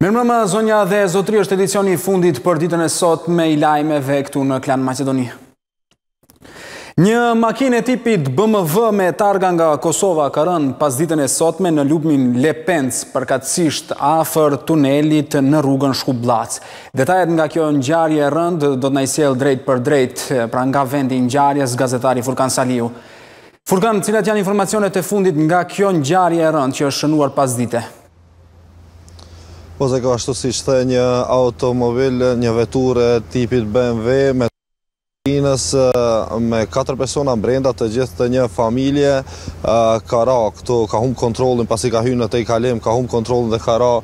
Mirëmbrëma zonja dhe zotri, është edicioni i fundit për ditën e sotme i lajmeve këtu në Klan Maqedoni. Një makinë e tipit BMW me targa nga Kosova ka rënë pas ditën e sotme në lupmin Lepenc, përkatësisht afër tunelit në rrugën Shkup-Blac. Detajet nga kjo ngjarje e rëndë do të na i sjell drejt për drejt pra nga vendi i ngjarjes gazetari Furkan Saliu. Furkan, cilat janë informacionet e fundit nga kjo ngjarje e rëndë që është shënuar pas dite? Po se ka ashtu si shte një automobil, një veturë tipit BMW me me 4 persona brenda, të gjithë të një familje, ka ra këtu, ka humb kontrollin pasi ka hyrë në tej kalim, ka humb kontrollin dhe ka ra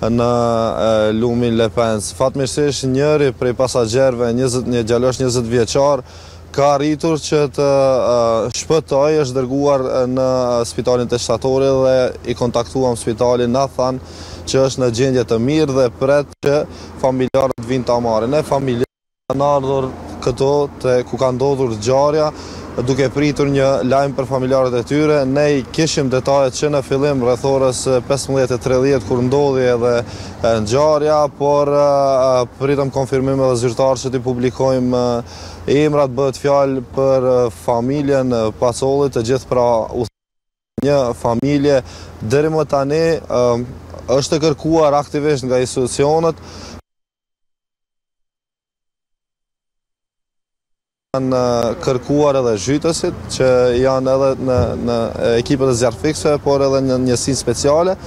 në lumin Lepenc. Fatmirësisht njëri prej pasagjerëve, një djalosh 20 vjeçar, ka arritur që të shpëtoj, është dërguar në spitalin të shtatorit dhe i kontaktuam spitalin, na thanë që është në gjendje të mirë dhe pret që familjarët vinë ta marrin. Ne familjarët kanë ardhur këto ku ka ndodhur ngjarja, duke pritur një lajm për familjarët e tyre. Ne i kishim detajet që në fillim rreth orës 15:30 kur ndodhi edhe ngjarja, por pritëm konfirmim edhe zyrtar që t'i publikojmë emrat. Bëhet fjalë për familjen Pacollit, të gjithë pra një familje. Deri më tani është kërkuar aktivisht nga institucionet janë kërkuar edhe zhytësit që janë edhe në ekipet e zjarrfikësve, por edhe në njësinë speciale,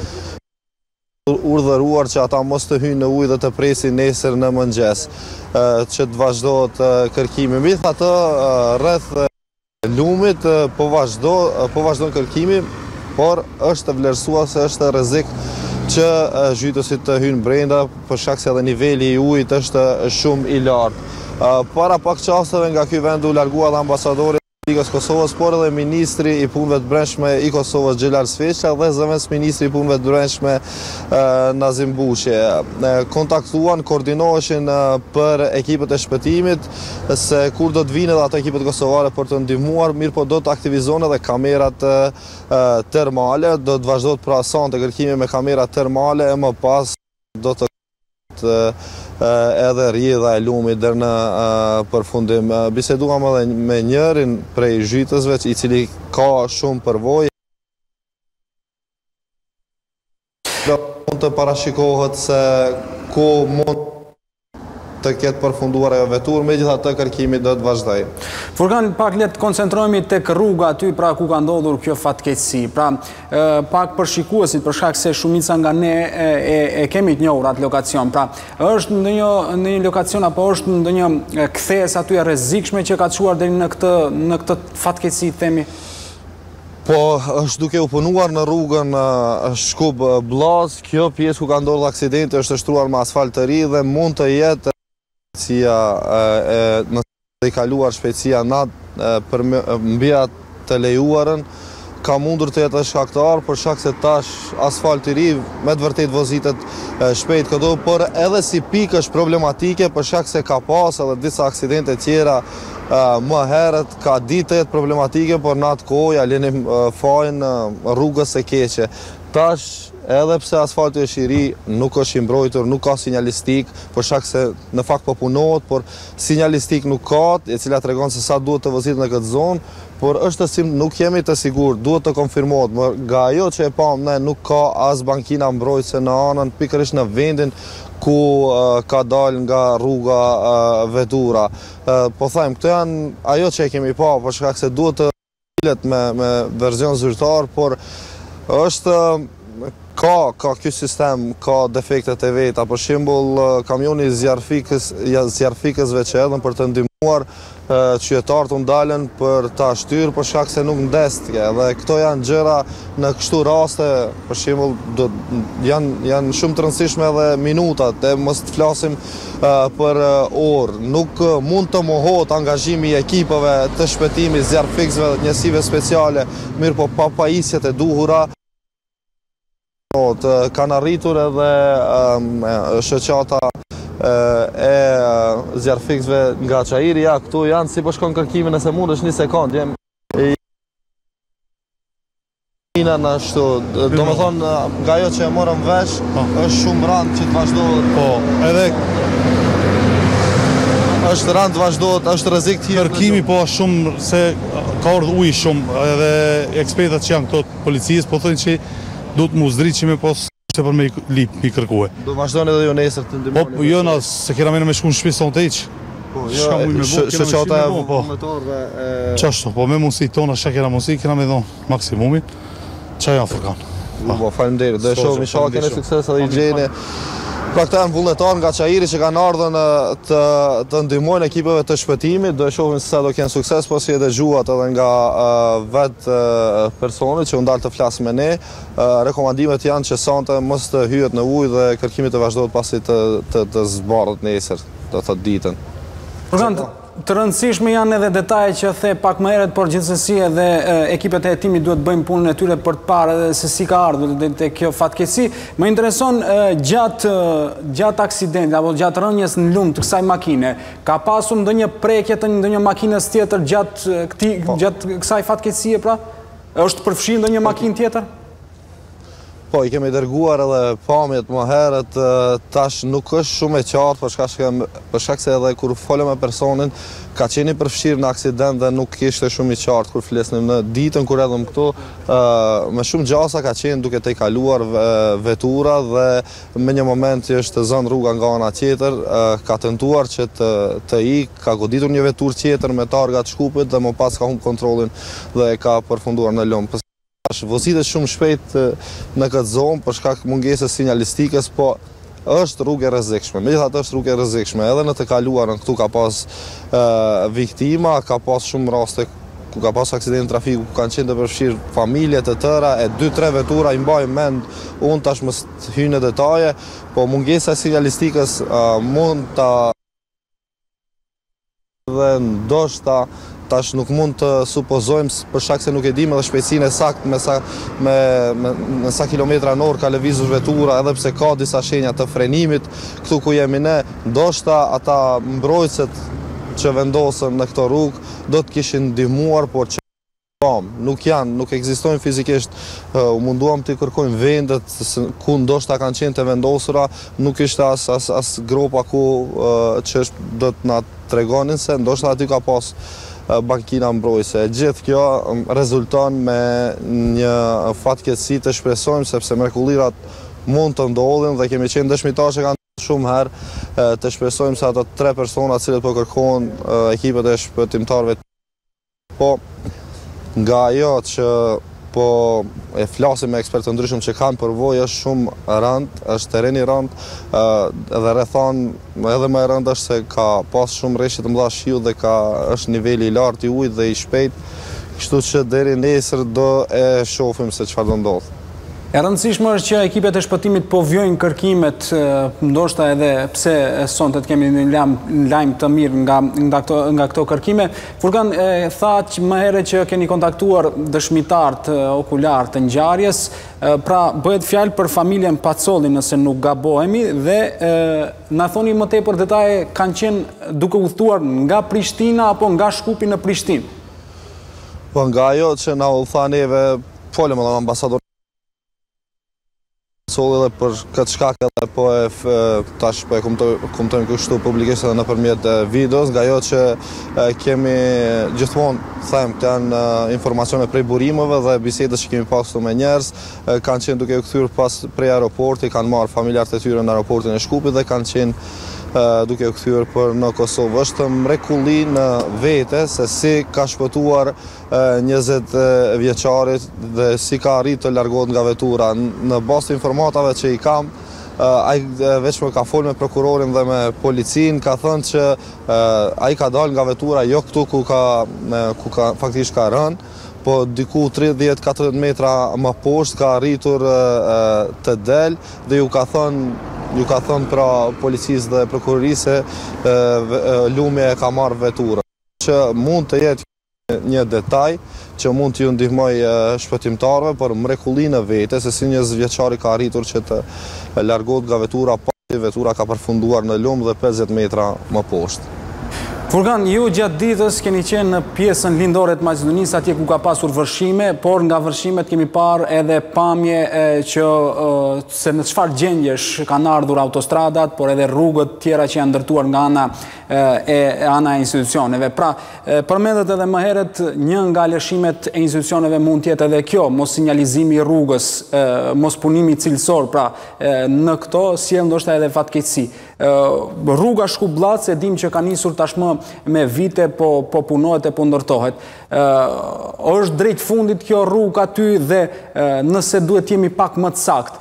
urdhëruar që ata mos të hyjnë në ujë dhe të presin nesër në mëngjes, që të vazhdohet kërkimi. Megjithatë, rreth lumit po vazhdon kërkimi, por është vlerësuar se është rrezik që zhytësit të hyjnë brenda, për shkak se edhe niveli i ujit është shumë i lartë. Para pak çasteve nga ky vend u largua edhe ambasadori i Ligës Kosovës, por edhe ministri i punëve të brendshme i Kosovës Xhelal Sveqa dhe zëvendës ministri i punëve të brendshme Nazim Bushi. Kontaktuan, koordinoheshin për ekipet e shpëtimit se kur do të vinë edhe ato ekipet kosovare për të ndihmuar, mirë po do të aktivizohen edhe kamerat termale, do të vazhdohet pra sonte kërkimi me kamerat termale e më pas do të edhe rrjedha e lumit deri në përfundim. Biseduam edhe me njërin prej zhytësve i cili ka shumë përvojë. Mund të parashikohet se ku mund të ketë përfunduar ajo veturë, megjithatë kërkimi do të vazhdojë. Furkan, pak le të koncentrohemi tek rruga aty pra ku ka ndodhur kjo fatkeqësi. Pra, pak për shikuesit, për shkak se shumica nga ne e kemi të njohur atë lokacion. Pra, është në një lokacion apo është ndonjë kthesë aty e rrezikshme që ka çuar deri në këtë fatkeqësi, themi? Po, është duke u punuar në rrugën Shkup-Blac. Kjo pjesë ku ka ndodhur aksidenti është shtruar me asfalt të ri dhe mund të jetë në të kaluar shpejtësia për mbi të lejuarën, ka mundur të jetë shkaktar, për shkak se tash asfalt i ri me të vërtet vozitet shpejt këto, por edhe si pikë është problematike për shkak se ka pas edhe disa aksidente tjera më herët, ka ditë të jetë problematike, por në atë kohë ja lenim fajin rrugës së keqe. Tash edhe pse asfalti është i ri, nuk është i mbrojtur, nuk ka sinjalistik, për shkak se në fakt po punohet, por sinjalistik nuk ka, e cila tregon se sa duhet të vozitet në këtë zonë, por nuk jemi të sigurt, duhet të konfirmohet, nga ajo që e pam ne nuk ka as bankina mbrojtëse në anën, pikërisht në vendin ku ka dalë nga rruga vetura. Po thajmë, këto janë ajo që e kemi pa, për shkak se duhet të bilet me verzion zyrtar, por është ka ky sistem, ka defektet e veta. Për shembull, kamioni zjarrfikësve që erdhën për të ndihmuar qytetarët u ndalën për ta shtyrë për shkak se nuk ndestje. Dhe këto janë gjëra në kështu raste, për shembull, janë shumë të rëndësishme edhe minutat, e mos të flasim për orë. Nuk mund të mohohet angazhimi i ekipave të shpëtimit, zjarrfikësve dhe njësive speciale, mirë po pa pajisjet e duhura. Kanë arritur edhe shoqata e zjarrfikësve nga Çajiri. Ja, këtu janë, si po shkon kërkimi, nëse mundesh një sekond. Ina në ashtu, do më thonë, nga jo që e morëm vesh, është shumë randë që të vazhdojët. Po, edhe është randë të vazhdojët, është rrezik tjerë. kërkimi po shumë se ka ardhur ujë shumë, edhe ekspertat që janë këto të policisë, po thonë që duhet mu zdriqime po se për me i kërkue. Do vazhdojnë edhe jo nesër të ndimoni? Po, jo, se kera mene me shku në shpi sonë të iqë. Shëqata e vullnetarve... Qashtu, po me mundësi tona, shë kera mundësi, kera me dhonë maksimumin, që janë fërkanë. Po, falemderit, dhe shumë i shakën e sukses edhe i gjeni. Pra këta janë vullnetar nga Çajiri që kanë ardhën të ndihmojnë ekipeve të shpëtimit, do e shohim se do kenë sukses, po si e dëgjuat edhe nga vetë personit që u ndalë të flasë me ne. Rekomandimet janë që sonte mos të hyjet në ujë dhe kërkimit të vazhdojnë pasi të zbardhët nesër, do të ditën. Të rëndësishme janë edhe detaje që the pak më herët, por gjithsesi edhe ekipet e hetimit duhet bëjmë punën e tyre për të parë edhe se si ka ardhur te kjo fatkeqësi. Më intereson gjatë aksidentit apo gjatë rënjes në lumë të kësaj makine, ka pasur ndonjë prekje të ndonjë makinës tjetër gjatë kësaj fatkeqësie, pra? Është përfshirë ndonjë makinë tjetër? Po, i kemi dërguar edhe pamjet më herët, tash nuk është shumë e qartë, për shkak se edhe kur folëm me personin, ka qeni përfshirë në aksident dhe nuk ishte shumë i qartë kur flesnim në ditën kur edhëm këtu, me shumë gjasa ka qenë duke të i kaluar vetura dhe me një moment që është zënë rruga nga ana tjetër, ka tentuar që të ka goditur një vetur tjetër me targat Shkupit dhe më pas ka humbë kontrollin dhe ka përfunduar në lumë. Vozitet shumë shpejt në këtë zonë për shkak mungesës sinjalistikës, po është rrugë e rrezikshme. Megjithatë është rrugë e rrezikshme. Edhe në të kaluarën këtu ka pas viktima, ka pas shumë raste ku ka pas aksident trafiku, ku kanë qenë të përfshirë familje të tëra, e 2-3 vetura i mbaj mend, unë tash mos hyj në detaje, po mungesa e sinjalistikës mund ta dhe ndoshta tash nuk mund të supozojmë për shkak se nuk e dim edhe shpejtësinë e saktë me sa kilometra në orë ka lëvizur vetura, edhe pse ka disa shenja të frenimit këtu ku jemi ne, ndoshta ata mbrojtësit që vendosën në këto rrugë do të kishin ndihmuar, por që nuk ekzistojnë fizikisht, u munduam të kërkojmë vendet ku ndoshta kanë qenë të vendosura, nuk ishte as gropa ku që do të na tregonin se ndoshta aty ka pas bankina mbrojtëse. Gjithë kjo rezulton me një fatkeqësi të shpresojmë, sepse mrekullirat mund të ndodhin dhe kemi qenë dëshmitar që kanë shumë herë, të shpresojmë se ato 3 persona cilët po kërkohen ekipet e shpëtimtarëve. Po nga ajo që po e flasim me ekspertë të ndryshëm që kanë përvojë, është shumë rënd, është tereni rënd, edhe rrethon edhe më e rënd është se ka pas shumë rreshje të mëdha shiu dhe është niveli i lartë i ujit dhe i shpejt, kështu që deri nesër do e shohim se çfarë do ndodh. E rëndësishme është që ekipet e shpëtimit po vjojnë kërkimet, ndoshta edhe pse sonte të kemi një lajm të mirë nga këto kërkime. Furkan, tha që më herët që keni kontaktuar dëshmitarët okular të ngjarjes, pra bëhet fjalë për familjen Pacolli nëse nuk gabohemi dhe na thoni më tepër detaje, kanë qenë duke udhëtuar nga Prishtina apo nga Shkupi në Prishtinë? Po nga ajo që na u tha neve, folëm edhe me ambasador edhe për këtë shkak edhe po tash po e kumtojmë kështu publikisht edhe nëpërmjet videos, nga ajo që kemi gjithmonë them këto janë informacione prej burimeve dhe bisedës që kemi pasur me njerëz, kanë qenë duke u kthyer pas prej aeroporti, kanë marrë familjarët e tyre në aeroportin e Shkupit dhe kanë qenë duke u kthyer për në Kosovë. Është mrekulli në vete se si ka shpëtuar 20 vjeçarit dhe si ka arritur të largohet nga vetura. Në bazë të informatave që i kam, ai veç më ka folur me prokurorin dhe me policin, ka thënë që ai ka dalë nga vetura jo këtu ku ka faktikisht ka rënë, po diku 30-40 metra më poshtë ka arritur të del dhe ju ka thënë pra policisë dhe prokurorisë lumi e ka marrë veturën. Që mund të jetë një detaj që mund t'ju ndihmoj shpëtimtarëve për mrekullinë e vetes, se si 20 vjeçari ka arritur që të largohet nga vetura, pasi vetura ka përfunduar në lumë dhe 50 metra më poshtë. Furkan, ju gjatë ditës keni qenë në pjesën lindore të Maqedonisë, atje ku ka pasur vërshime, por nga vërshimet kemi parë edhe pamje që se në çfarë gjendjesh kanë ardhur autostradat, por edhe rrugët tjera që janë ndërtuar nga ana e institucioneve. Pra, përmendet edhe më herët një nga lëshimet e institucioneve mund tjetë edhe kjo, mos sinjalizimi i rrugës, mos punimi cilësor, pra në këto sjell ndoshta edhe fatkeqësi. Rruga Shkup-Llaç e dim që ka nisur tashmë me vite po punohet e po ndërtohet. Është drejt fundit kjo rrugë aty dhe nëse duhet jemi pak më të saktë,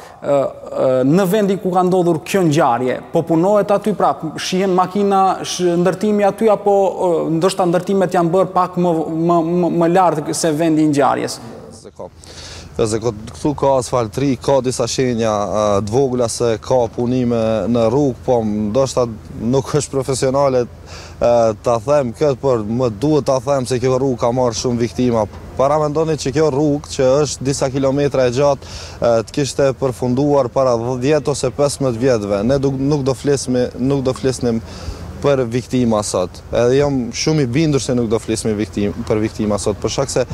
në vendi ku ka ndodhur kjo ngjarje, po punohet aty, pra shihen makina ndërtimi aty apo ndoshta ndërtimet janë bërë pak më lart se vendi i ngjarjes? Këtu ka asfaltri, ka disa shenja të vogla se ka punime në rrugë, po ndoshta nuk është profesionale ta them këtë, por më duhet ta them se kjo rrugë ka marrë shumë viktima. Para mendoni që kjo rrugë, që është disa kilometra e gjatë, të kishte përfunduar para 10 ose 15 vjetëve. Ne nuk do flisnim për viktima sot. Edhe jam shumë i bindur se nuk do flisnim për viktima sot, për shkak se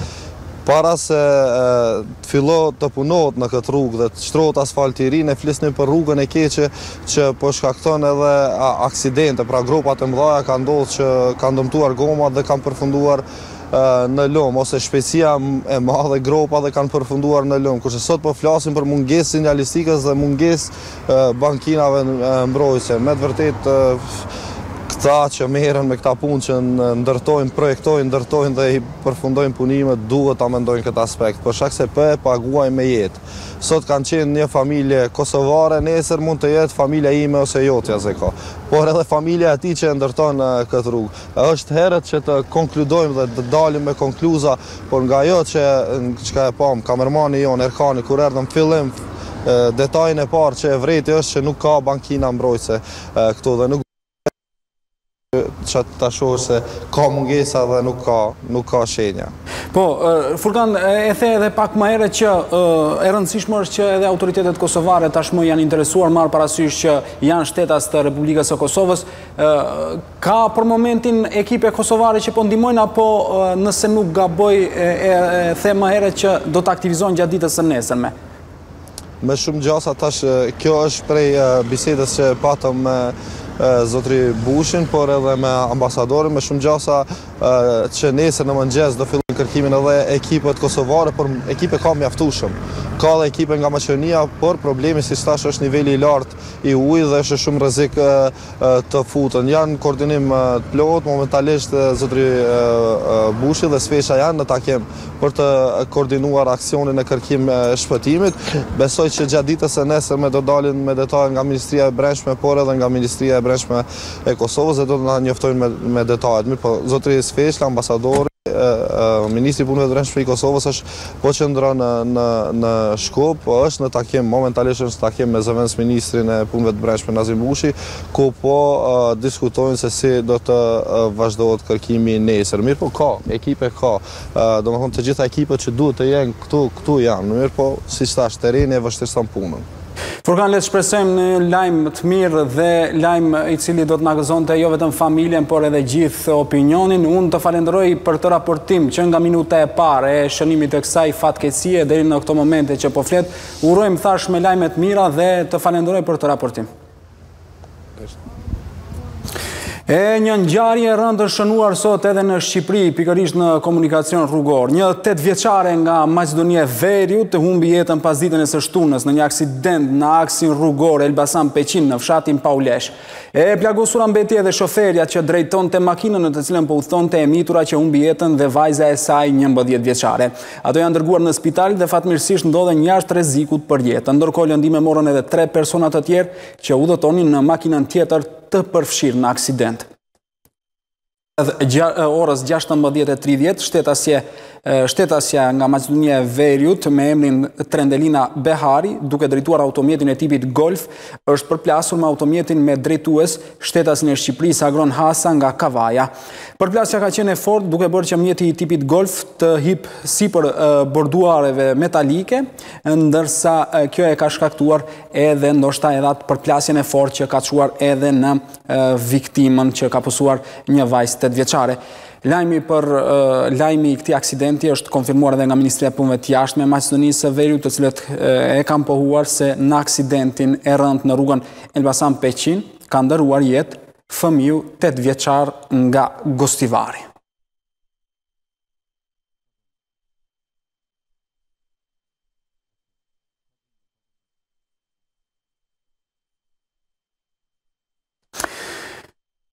para se të fillo të punohet në këtë rrugë dhe të shtrohet asfalti i ri, ne flisnim për rrugën e keqe që po shkakton edhe aksidente, pra gropat e mëdha kanë ndodhur që kanë dëmtuar gomat dhe kanë përfunduar në lum, ose shpejtësia e madhe gropa dhe kanë përfunduar në lum. Kurse sot po flasim për mungesë sinjalistikës dhe mungesë bankinave mbrojtëse. Me të vërtetë këta që merren me këta punë që ndërtojnë, projektojnë, ndërtojnë dhe i përfundojnë punimet, duhet ta mendojnë këtë aspekt, për shkak se e paguajnë me jetë. Sot kanë qenë një familje kosovare, nesër mund të jetë familja ime ose jotja se ka. Por edhe familja e tij që ndërton këtë rrugë. Është herët që të konkludojmë dhe të dalim me konkluza, por nga ajo që e pam kamermani jon Erkani kur erdhëm fillim, detajin e parë që e vreti është që nuk ka bankina mbrojtëse këtu dhe nuk që ta shohë se ka mungesa dhe nuk ka shenja. Po, Furkan, e the edhe pak më herët që e rëndësishme është që edhe autoritetet kosovare tashmë janë interesuar, marrë parasysh që janë shtetas të Republikës së Kosovës. Ka për momentin ekipe kosovare që po ndihmojnë, apo nëse nuk gaboj e the më herët që do të aktivizohen gjatë ditës së nesërme? Me shumë gjasa tash, kjo është prej bisedës që patëm me zotri Bushin, por edhe me ambasadorin, me shumë gjasa që nesër në mëngjes do fillojnë kërkimin edhe ekipet kosovare, por ekipe ka mjaftueshëm. Ka dhe ekipe nga Maqedonia, por problemi si thash është niveli i lartë i ujit dhe është shumë rrezik të futën. Janë koordinim të plot, momentalisht zotri Bushi dhe Sveqa janë në takim për të koordinuar aksionin e kërkim shpëtimit. Besoj që gjatë ditës së nesërme do dalin me detaje nga Ministria e Brendshme, por edhe nga Ministria e Brendshme e Kosovës dhe do të na njoftojnë me detajet. Mirë, po zotri Sveqa, ambasadori, Ministri i Punëve të Brendshme i Kosovës është po qëndron në Shkup, është në takim, momentalisht është në takim me zëvendës Ministrin e Punëve të Brendshme Nazim Bushi, ku po diskutojnë se si do të vazhdohet kërkimi nesër. Mirë, po ka, ekipe ka, domethënë të gjitha ekipet që duhet të jenë këtu janë, mirë, po si thash, terreni e vështirëson punën. Furkan, le të shpresojmë në lajm të mirë dhe lajm i cili do të na gëzonte jo vetëm familjen, por edhe gjithë opinionin. Unë të falenderoj për të raportim që nga minuta e parë e shënimit të kësaj fatkeqësie deri në këto momente që po flet. Urojmë thash me lajme të mira dhe të falenderoj për të raportim. E një ngjarje e rëndë shënuar sot edhe në Shqipëri, pikërisht në komunikacion rrugor. Një 8 vjeçare nga Maqedonia e Veriut të humbi jetën pas ditën e së shtunës në një aksident në aksin rrugor Elbasan Peqin në fshatin Paulesh. E plagosura mbeti edhe shoferja që drejtonte makinën në të cilën po udhëtonte e mitura që humbi jetën dhe vajza e saj 11 vjeçare. Ato janë dërguar në spital dhe fatmirësisht ndodhen jashtë rrezikut për jetën. Ndërkohë lëndime morën edhe 3 persona të tjerë që udhëtonin në makinën tjetër të përfshirë në aksident. Orës 16:30, shtetësje Shtetasja nga Maqedonia e Veriut me emrin Trendelina Behari, duke drejtuar automjetin e tipit Golf, është përplasur me automjetin me drejtues shtetasin e Shqipërisë Agron Hasa nga Kavaja. Përplasja ka qenë e fortë duke bërë që mjeti i tipit Golf të hip sipër borduareve metalike, ndërsa kjo e ka shkaktuar edhe ndoshta edhe atë përplasjen e fortë që ka çuar edhe në viktimën që ka pësuar një vajzë 8 vjeçare. Lajmi i këtij aksidenti është konfirmuar edhe nga Ministria e Punëve të Jashtme e Maqedonisë së Veriut, të cilët e kanë pohuar se në aksidentin e rënd në rrugën Elbasan Peqin ka ndëruar jetë fëmiu 8 vjeçar nga Gostivari.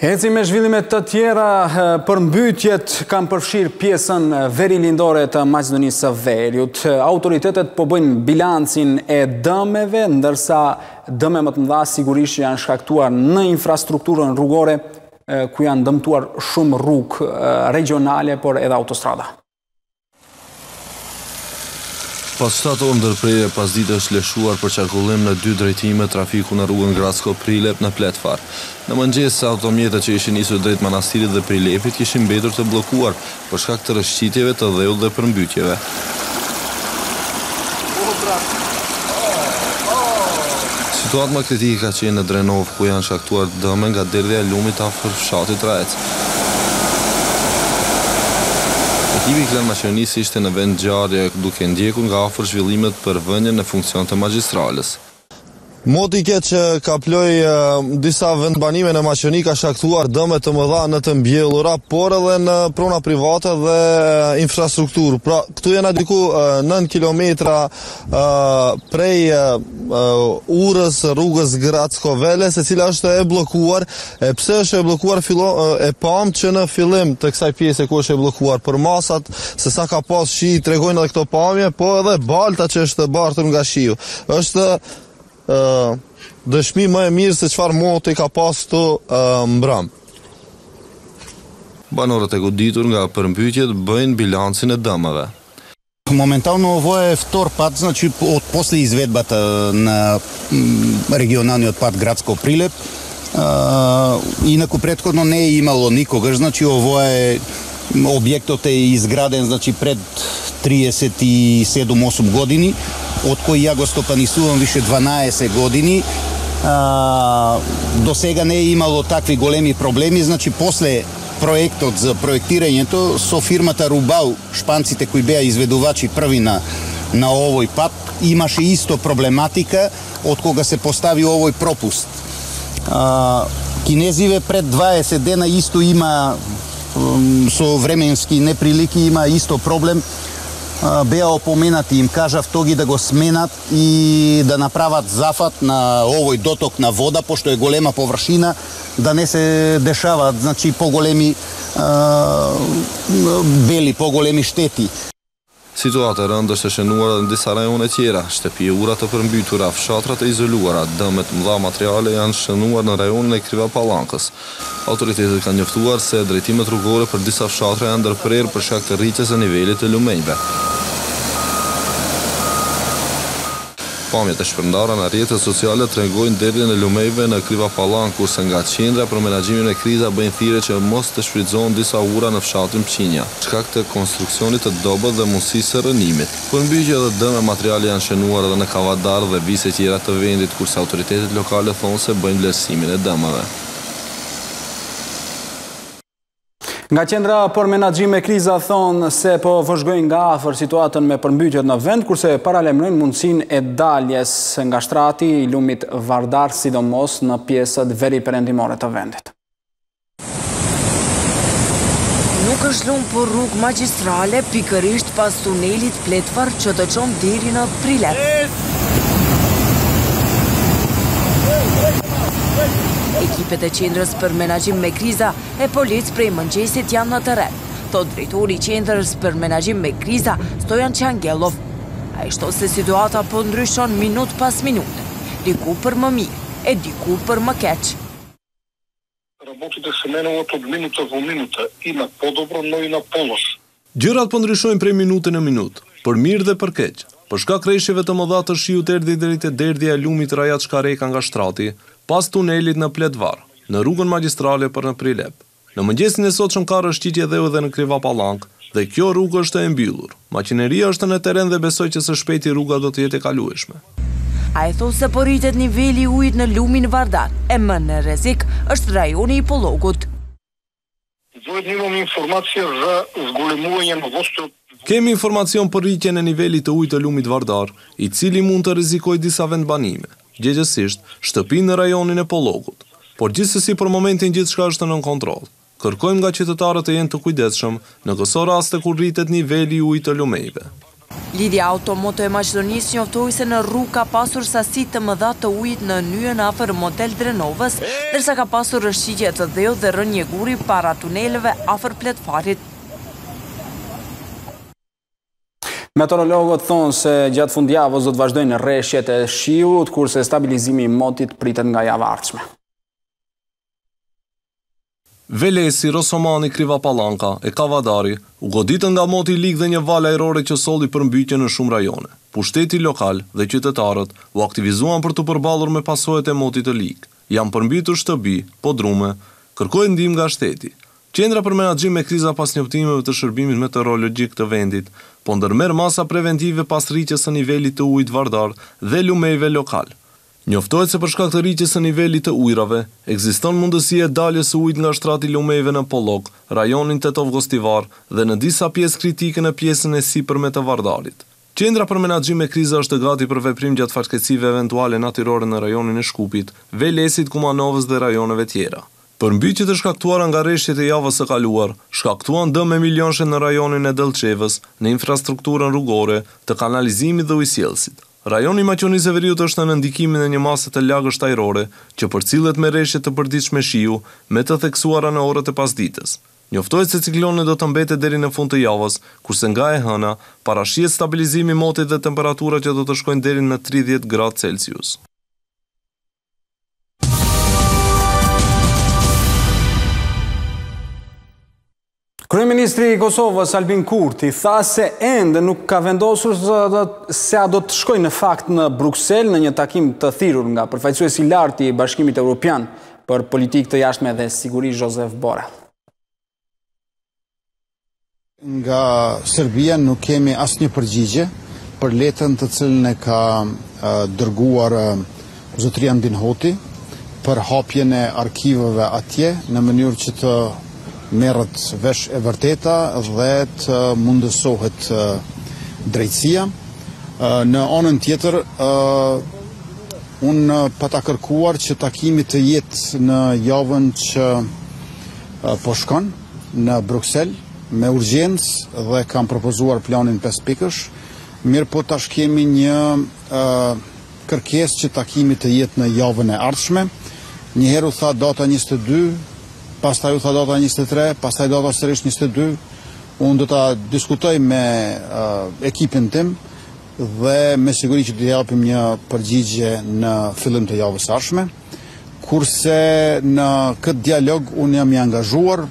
Eci me zhvillimet të tjera, përmbytjet kanë përfshirë pjesën verilindore të Maqedonisë së Veriut. Autoritetet po bëjnë bilancin e dëmeve, ndërsa dëme më të mëdha sigurisht janë shkaktuar në infrastrukturën rrugore, ku janë dëmtuar shumë rrugë regionale, por edhe autostrada. Pas 7 orë ndërprerje pasdite është lëshuar për qarkullim në 2 drejtime trafiku në rrugën Gracko-Prilep në Pletfar. Në mëngjes, automjetet që ishin nisur drejt manastirit dhe Prilepit kishin mbetur të bllokuar për shkak të rrëshqitjeve të dheu dhe përmbytjeve. Situatë më kritike ka qenë në Drenov, ku janë shkaktuar dëme nga derdhja e lumit afër fshatit Rajec. Ekipi Klan Maqedonisë ishte në vend ngjarje duke ndjekur nga afër zhvillimet për vënien në funksion të magjistrales. Moti keq që ka ploj disa vendbanime në Maqedoni ka shkaktuar dëme të mëdha në të mbjellura, por edhe në prona private dhe infrastrukturë. Pra, këtu jena diku 9 kilometra prej urës rrugës Gracko-Veles, e cila është e bllokuar. Pse është e bllokuar? E pam që në fillim të kësaj pjese ku është e bllokuar për masat, se sa ka pas shi, tregojnë edhe këto pamje, po edhe balta që është bartur nga shiu. Është dëshmi më e mirë se çfarë moti ka pas këtu mbram. Banorët e goditur nga përmbytjet bëjnë bilancin e dëmeve. Моментално ovo е втор пат, значи после изведбата на регионалниот пат Градско-Прилеп. Инаку претходно не е имало никогаш, значи ovo е објектот е изграден значи пред 37-8 години, од кои ја го стопанисувам више 12 години. До сега не е имало такви големи проблеми, значи после проектот за проектирањето со фирмата Рубал, шпанците кои беа изведувачи први на овој пат, имаше исто проблематика од кога се постави овој пропуст. Кинезиве пред 20 дена исто има со временски неприлики, има исто проблем. Беа опоменати, им кажав тоги да го сменат и да направат зафат на овој доток на вода, пошто е голема површина, да не се дешават, значи поголеми бели, поголеми штети. Situata e rëndë është e shënuar edhe në disa rajone tjera, shtëpi e ura të përmbytura, fshatrat e izoluara, dëmet mëdha materiale janë shënuar në rajonin e Kriva-Pallankës. Autoritetet kanë njoftuar se drejtimet rrugore për disa fshatra janë ndërprerë për shkak të rritjes së nivelit të lumenjve. Pamjet e shpërndara në rrjetet sociale tregojnë derdhjen e lumejve në Kriva-Pallankë, kurse nga qendra për menaxhimin e kriza bëjnë thirrje që mos të shfrytëzohen disa ura në fshatin Pqinja, shkak të konstruksionit të dobët dhe mundësisë së rënimit. Përmbytje dhe dëme materiale janë shënuar edhe në Kavadar dhe vise tjera të vendit, kurse autoritetet lokale thonë se bëjnë vlerësimin e dëmeve. Nga qendra për menaxhim e kriza thonë se po vëzhgojnë nga afër situatën me përmbytjet në vend, kurse paralajmërojnë mundësinë e daljes nga shtrati i lumit Vardar, sidomos në pjesët veriperëndimore të vendit. Nuk është lumë për rrugë magjistrale, pikërisht pas tunelit Pletfar që të çon deri në Prilep. Ekipet e qendrës për menaxhim me kriza e policë prej mëngjesit janë në terren, thot drejtori i qendrës për menaxhim me kriza Stojan Çangellov. Ai shto se situata po ndryshon minut pas minute, diku për më mirë e diku për më keq. Работите се менуват од минута во минута и на подобро, но и на полош. Gjërat po ndryshojnë prej minute në minutë, për mirë dhe për keq. Për shkak rreshjeve të mëdha të shiut erdhi deri te derdhja e lumit Rajat Shkareka nga shtrati, pas tunelit në Pletvar, në rrugën magjistrale për në Prilep. Në mëngjesin e sotshëm ka rrëshqitje dheu edhe në Krivapallank, dhe kjo rrugë është e mbyllur. Maqineria është në teren dhe besoj që së shpejti rruga do të jetë e kalueshme. A e thosë se po rritet niveli i ujit në lumin Vardar, e më në rrezik është rajoni i Pollogut. Kemi informacion për rritjen e nivelit të ujit të lumit Vardar, i cili mund të rrezikojë disa vendbanime, gjithsesi shtëpi në rajonin e Pollogut. Por gjithsesi për momentin gjithçka është nën kontroll. Kërkojmë nga qytetarët të jenë të kujdesshëm në këto raste kur rritet niveli i ujit të lumejve. Lidhja Automoto e Maqedonisë njoftoi se në rrugë ka pasur sasi të mëdha të ujit në nyjen afër Model Drenovës, ndërsa ka pasur rrëshqitje të dheu dhe rënje guri para tuneleve afër Pletvarit. Meteorologët thonë se gjatë fundjavës do të vazhdojnë rreshjet e shiut, kurse stabilizimi i motit pritet nga java ardhshme. Velesi, Rosomani, Krivapallanka e Kavadari u goditën nga moti lig dhe një valë ajrore që solli përmbytje në shumë rajone. Pushteti lokal dhe qytetarët u aktivizuan për të përballur me pasojat e motit të lig. Janë përmbytur shtëpi, podrume, kërkojnë ndihmë nga shteti. Qendra për menaxhim me kriza pas njoftimeve të shërbimit meteorologjik të vendit po ndërmerr masa preventive pas rritjes së nivelit të ujit Vardar dhe lumejve lokal. Njoftohet se për shkak të rritjes së nivelit të ujrave, ekziston mundësia e daljes së ujit nga shtrati lumejve në Pollok, rajonin Tetov-Gostivar dhe në disa pjesë kritike në pjesën e sipërme të Vardarit. Qendra për menaxhim me kriza është gati për veprim gjatë fatkeqësive eventuale natyrore në rajonin e Shkupit, Velesit, Kumanovës dhe rajoneve tjera. Përmbytjet e shkaktuara nga rreshtet e javës së kaluar shkaktuan dëm e milionshë në rajonin e Dellçevës, në infrastrukturën rrugore, të kanalizimit dhe ujësjellësit. Rajoni i Maqedonisë së Veriut është në ndikimin e një mase të lagësht ajrore që përcillet me rreshje të përditshme shiu me të theksuara në orët e pasdites. Njoftohet se cikloni do të mbetet deri në fund të javës, kurse nga e hëna parashihet stabilizimi i motit dhe temperatura që do të shkojnë deri në 30 gradë Celsius. Kryeministri i Kosovës Albin Kurti tha se ende nuk ka vendosur se a do të shkojë në fakt në Bruksel në një takim të thirrur nga përfaqësuesi i lartë i Bashkimit Evropian për politikë të jashtme dhe siguri Josep Borrell. Nga Serbia nuk kemi asnjë përgjigje për letrën të cilën e ka dërguar zotëria Mbin Hoti për hapjen e arkiveve atje në mënyrë që të merret vesh e vërteta dhe të mundësohet drejtësia. Në anën tjetër, unë pata kërkuar që takimi të jetë në javën që po shkon në Bruksel me urgjencë dhe kam propozuar planin 5 pikësh, mirë po tash kemi një kërkesë që takimi të jetë në javën e ardhshme. Njëherë u tha data 22, pastaj u tha data 23, pastaj data sërish 22. Unë do ta diskutoj me ekipin tim dhe me siguri që do japim një përgjigje në fillim të javës së ardhshme. Kurse në këtë dialog unë jam i angazhuar,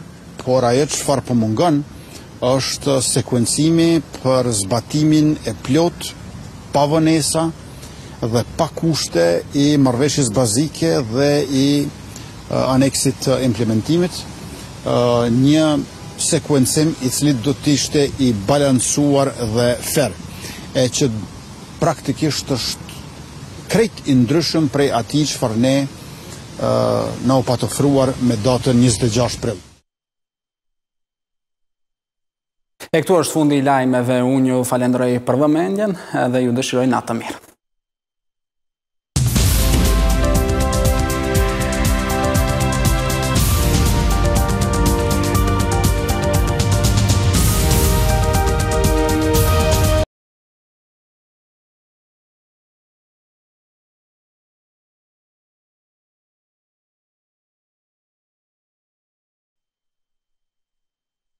por ajo çfarë po mungon është sekuencimi për zbatimin e plot pa vonesa dhe pa kushte i marrëveshjes bazike dhe i aneksit të implementimit, një sekuencim i cili do të ishte i balancuar dhe fer, e që praktikisht është krejt i ndryshëm prej atij çfarë ne na u pat ofruar me datën 26 prill. E këtu është fundi i lajmeve, unë ju falenderoj për vëmendjen dhe ju dëshiroj natë të mirë.